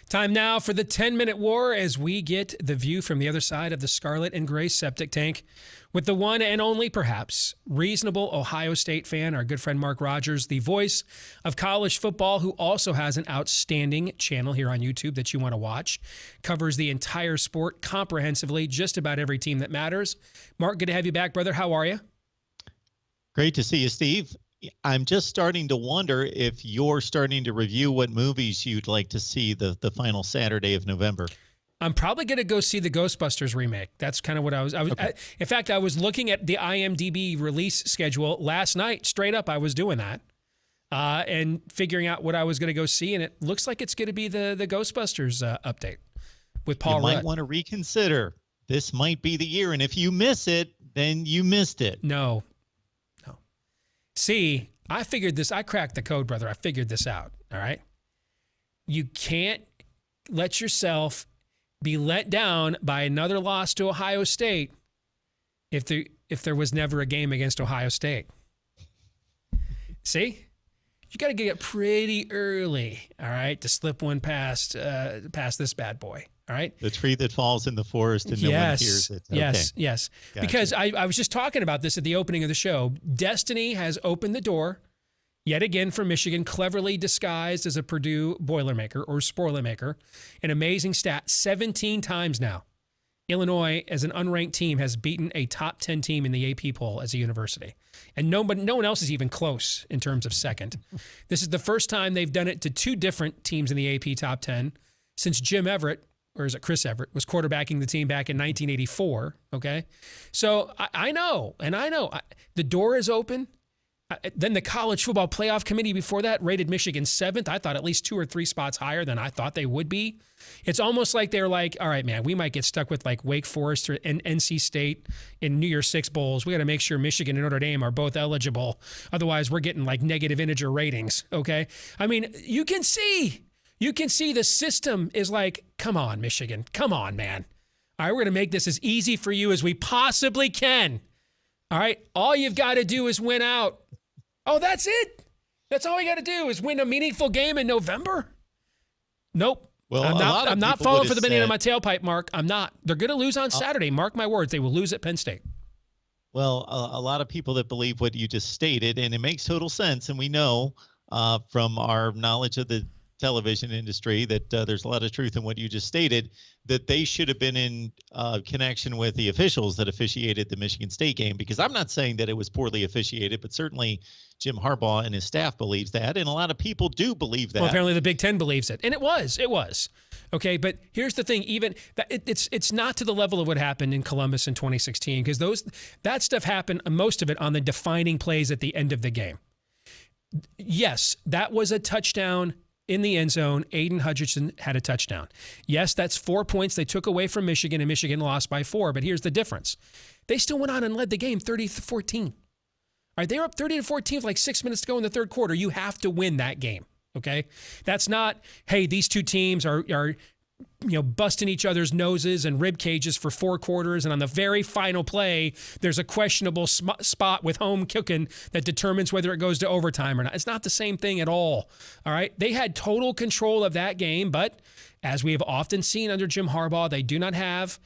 Time now for the 10-minute war as we get the view from the other side of the scarlet and gray septic tank with the one and only, perhaps, reasonable Ohio State fan, our good friend Mark Rogers, the voice of college football, who also has an outstanding channel here on YouTube that you want to watch. Covers the entire sport comprehensively, just about every team that matters. Mark, good to have you back, brother. How are you? Great to see you, Steve. I'm just starting to wonder if you're starting to review what movies you'd like to see the final Saturday of November. I'm probably going to go see the Ghostbusters remake. That's kind of what I was. Okay. In fact, I was looking at the IMDb release schedule last night. Straight up, I was doing that and figuring out what I was going to go see. And it looks like it's going to be the Ghostbusters update with Paul Rudd. You might want to reconsider. This might be the year. And if you miss it, then you missed it. No. See, I figured this. I cracked the code, brother. I figured this out. All right. You can't let yourself be let down by another loss to Ohio State if there was never a game against Ohio State. See? You got to get up pretty early, all right, to slip one past this bad boy. All right. The tree that falls in the forest and no one hears it. Okay. Yes. Gotcha. Because I was just talking about this at the opening of the show. Destiny has opened the door yet again for Michigan, cleverly disguised as a Purdue Boilermaker or Spoilermaker. An amazing stat, 17 times now. Illinois, as an unranked team, has beaten a top 10 team in the AP poll as a university. And no one else is even close in terms of second. This is the first time they've done it to two different teams in the AP top 10 since Jim Everett, or is it Chris Everett, was quarterbacking the team back in 1984, okay? So I know. The door is open. Then the College Football Playoff Committee before that rated Michigan 7th. I thought at least 2 or 3 spots higher than I thought they would be. It's almost like they're like, all right, man, we might get stuck with like Wake Forest or NC State in New Year's Six bowls. We got to make sure Michigan and Notre Dame are both eligible. Otherwise, we're getting like negative integer ratings, okay? I mean, you can see the system is like, come on, Michigan. Come on, man. All right, we're going to make this as easy for you as we possibly can. All right, all you've got to do is win out. Oh, that's it. That's all you got to do is win a meaningful game in November? Nope. Well, I'm not falling for the banana in my tailpipe, Mark. I'm not. They're going to lose on Saturday. Mark my words. They will lose at Penn State. Well, a lot of people that believe what you just stated, and it makes total sense, and we know from our knowledge of the television industry that there's a lot of truth in what you just stated, that they should have been in connection with the officials that officiated the Michigan State game, because I'm not saying that it was poorly officiated, but certainly Jim Harbaugh and his staff believes that, and a lot of people do believe that. Well, apparently the Big Ten believes it, and it was. Okay, but here's the thing: even that it's not to the level of what happened in Columbus in 2016, because that stuff happened, most of it on the defining plays at the end of the game. Yes, that was a touchdown in the end zone. Aiden Hutchinson had a touchdown. Yes, that's 4 points they took away from Michigan, and Michigan lost by 4. But here's the difference: they still went on and led the game 30-14. All right, they were up 30-14 with like 6 minutes to go in the third quarter. You have to win that game, okay? That's not, hey, these two teams are busting each other's noses and rib cages for 4 quarters, and on the very final play, there's a questionable spot with home cooking that determines whether it goes to overtime or not. It's not the same thing at all right? They had total control of that game, but as we have often seen under Jim Harbaugh, they do not have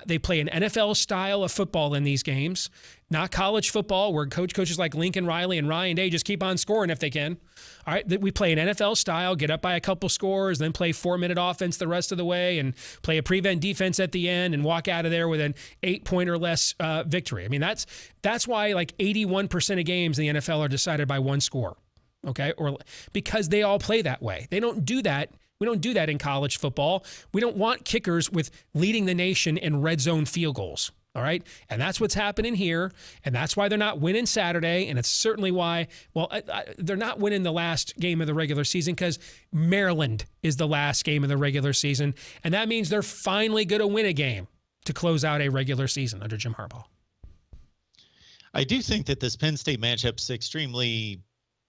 they play an NFL style of football in these games, not college football where coaches like Lincoln Riley and Ryan Day just keep on scoring if they can. All right, we play an NFL style, get up by a couple scores, then play 4-minute offense the rest of the way and play a prevent defense at the end and walk out of there with an 8-point or less victory. I mean, that's why like 81% of games in the NFL are decided by 1 score, okay? Or because they all play that way. They don't do that. We don't do that in college football. We don't want kickers with leading the nation in red zone field goals, all right? And that's what's happening here, and that's why they're not winning Saturday, and it's certainly why, they're not winning the last game of the regular season because Maryland is the last game of the regular season, and that means they're finally going to win a game to close out a regular season under Jim Harbaugh. I do think that this Penn State matchup is extremely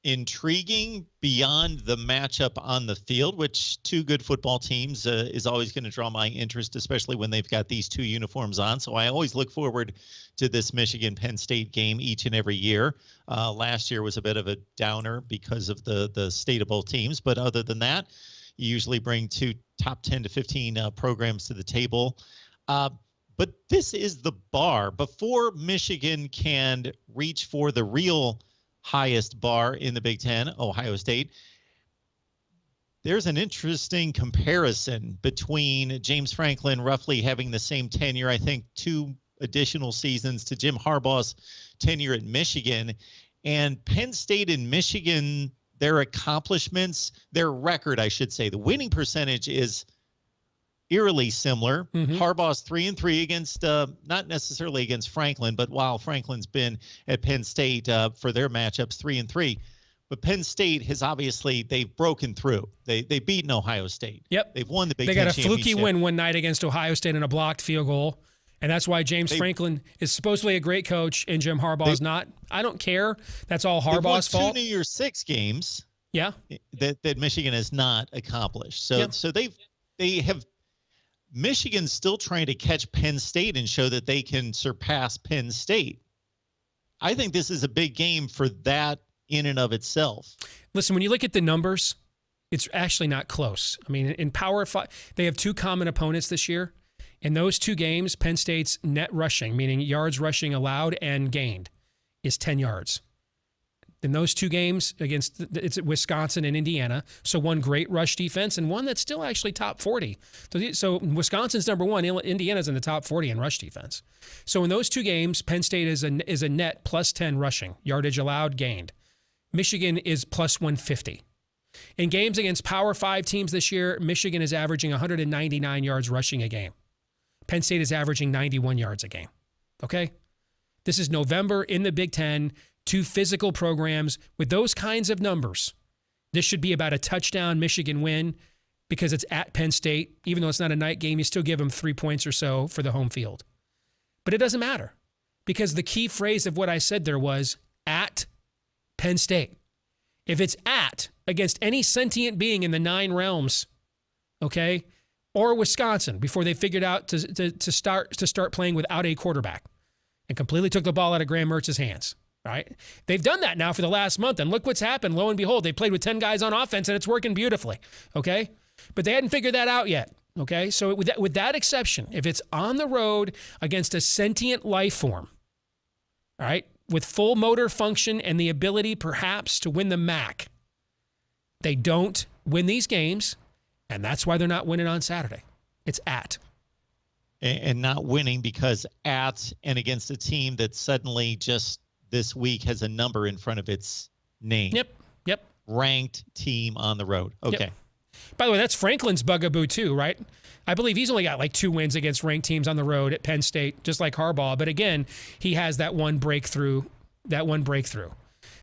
intriguing beyond the matchup on the field, which two good football teams is always going to draw my interest, especially when they've got these 2 uniforms on. So I always look forward to this Michigan-Penn State game each and every year. Last year was a bit of a downer because of the state of both teams. But other than that, You usually bring two top 10 to 15 programs to the table. But this is the bar. Before Michigan can reach for the real highest bar in the Big Ten, Ohio State, there's an interesting comparison between James Franklin roughly having the same tenure, I think 2 additional seasons to Jim Harbaugh's tenure at Michigan, and Penn State and Michigan, their accomplishments, their record, I should say, the winning percentage is eerily similar. Harbaugh's 3-3 against, not necessarily against Franklin, but while Franklin's been at Penn State for their matchups, 3-3. But Penn State has obviously, they've broken through. They've beaten Ohio State. Yep. They've won the Big Ten championship. They got a championship. fluky win one night against Ohio State in a blocked field goal. And that's why James Franklin is supposedly a great coach and Jim Harbaugh's not. I don't care. That's all Harbaugh's fault. They've won 2 New Year's Six games. Yeah. That Michigan has not accomplished. So they have Michigan's still trying to catch Penn State and show that they can surpass Penn State. I think this is a big game for that in and of itself. Listen, when you look at the numbers, it's actually not close. I mean, in Power 5, they have 2 common opponents this year. In those 2 games, Penn State's net rushing, meaning yards rushing allowed and gained, is 10 yards. In those 2 games it's Wisconsin and Indiana, so one great rush defense and one that's still actually top 40. So Wisconsin's number 1, Indiana's in the top 40 in rush defense. So in those 2 games, Penn State is a net plus 10 rushing, yardage allowed, gained. Michigan is plus 150. In games against Power 5 teams this year, Michigan is averaging 199 yards rushing a game. Penn State is averaging 91 yards a game. Okay? This is November in the Big Ten, 2 physical programs with those kinds of numbers. This should be about a touchdown Michigan win because it's at Penn State. Even though it's not a night game, you still give them 3 points or so for the home field. But it doesn't matter because the key phrase of what I said there was at Penn State. If it's at against any sentient being in the 9 realms, okay, or Wisconsin before they figured out to start playing without a quarterback and completely took the ball out of Graham Mertz's hands, right? They've done that now for the last month, and look what's happened. Lo and behold, they played with 10 guys on offense, and it's working beautifully, okay? But they hadn't figured that out yet, okay? So with that exception, if it's on the road against a sentient life form, all right, with full motor function and the ability perhaps to win the MAC, they don't win these games, and that's why they're not winning on Saturday. It's at. And not winning because at and against a team that suddenly just this week has a number in front of its name. Yep. Ranked team on the road. Okay. Yep. By the way, that's Franklin's bugaboo too, right? I believe he's only got like 2 wins against ranked teams on the road at Penn State, just like Harbaugh. But again, he has that one breakthrough.